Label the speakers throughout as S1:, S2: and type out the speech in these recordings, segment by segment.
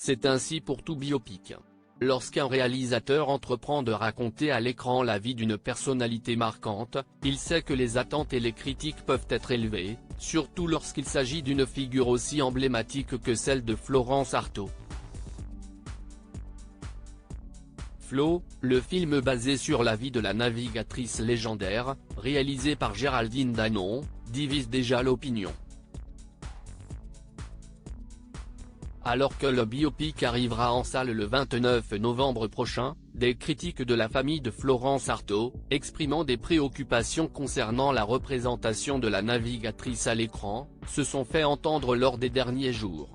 S1: C'est ainsi pour tout biopic. Lorsqu'un réalisateur entreprend de raconter à l'écran la vie d'une personnalité marquante, il sait que les attentes et les critiques peuvent être élevées, surtout lorsqu'il s'agit d'une figure aussi emblématique que celle de Florence Artaud. Flo, le film basé sur la vie de la navigatrice légendaire, réalisé par Géraldine Danon, divise déjà l'opinion. Alors que le biopic arrivera en salle le 29 novembre prochain, des critiques de la famille de Florence Artaud, exprimant des préoccupations concernant la représentation de la navigatrice à l'écran, se sont fait entendre lors des derniers jours.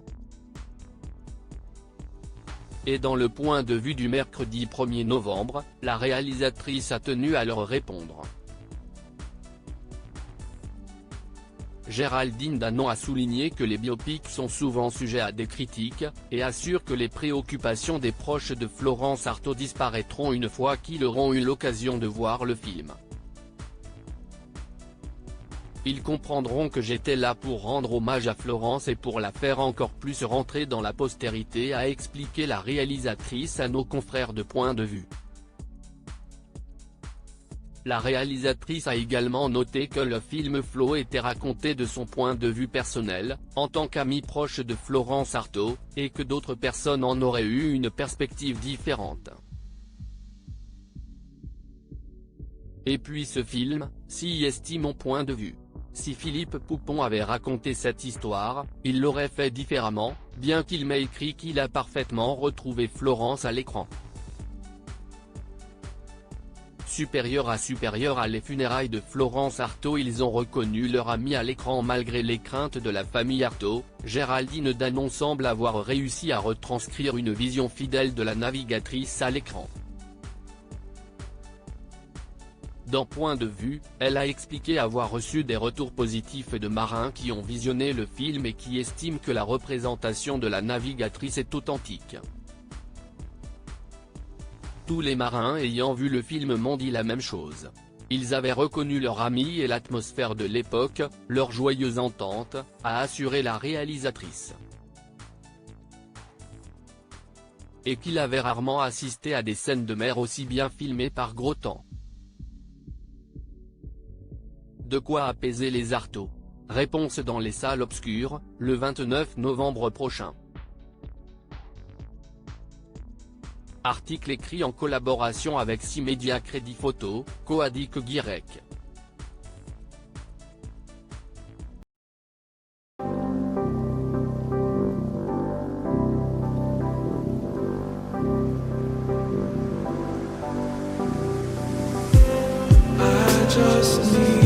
S1: Et dans le point de vue du mercredi 1er novembre, la réalisatrice a tenu à leur répondre. Géraldine Danon a souligné que les biopics sont souvent sujets à des critiques, et assure que les préoccupations des proches de Florence Artaud disparaîtront une fois qu'ils auront eu l'occasion de voir le film. Ils comprendront que j'étais là pour rendre hommage à Florence et pour la faire encore plus rentrer dans la postérité, a expliqué la réalisatrice à nos confrères de Point de Vue. La réalisatrice a également noté que le film Flo était raconté de son point de vue personnel, en tant qu'ami proche de Florence Artaud, et que d'autres personnes en auraient eu une perspective différente. Et puis ce film, si estime mon point de vue. Si Philippe Poupon avait raconté cette histoire, il l'aurait fait différemment, bien qu'il m'ait écrit qu'il a parfaitement retrouvé Florence à l'écran. Supérieur à les funérailles de Florence Artaud, ils ont reconnu leur amie à l'écran malgré les craintes de la famille Artaud. Géraldine Danon semble avoir réussi à retranscrire une vision fidèle de la navigatrice à l'écran. Dans Point de Vue, elle a expliqué avoir reçu des retours positifs de marins qui ont visionné le film et qui estiment que la représentation de la navigatrice est authentique. Tous les marins ayant vu le film m'ont dit la même chose. Ils avaient reconnu leur amie et l'atmosphère de l'époque, leur joyeuse entente, a assuré la réalisatrice. Et qu'il avait rarement assisté à des scènes de mer aussi bien filmées par gros temps. De quoi apaiser les Artaud. Réponse dans les salles obscures, le 29 novembre prochain. Article écrit en collaboration avec 6 médias Crédit Photo, Coadic Guirec.
S2: I just need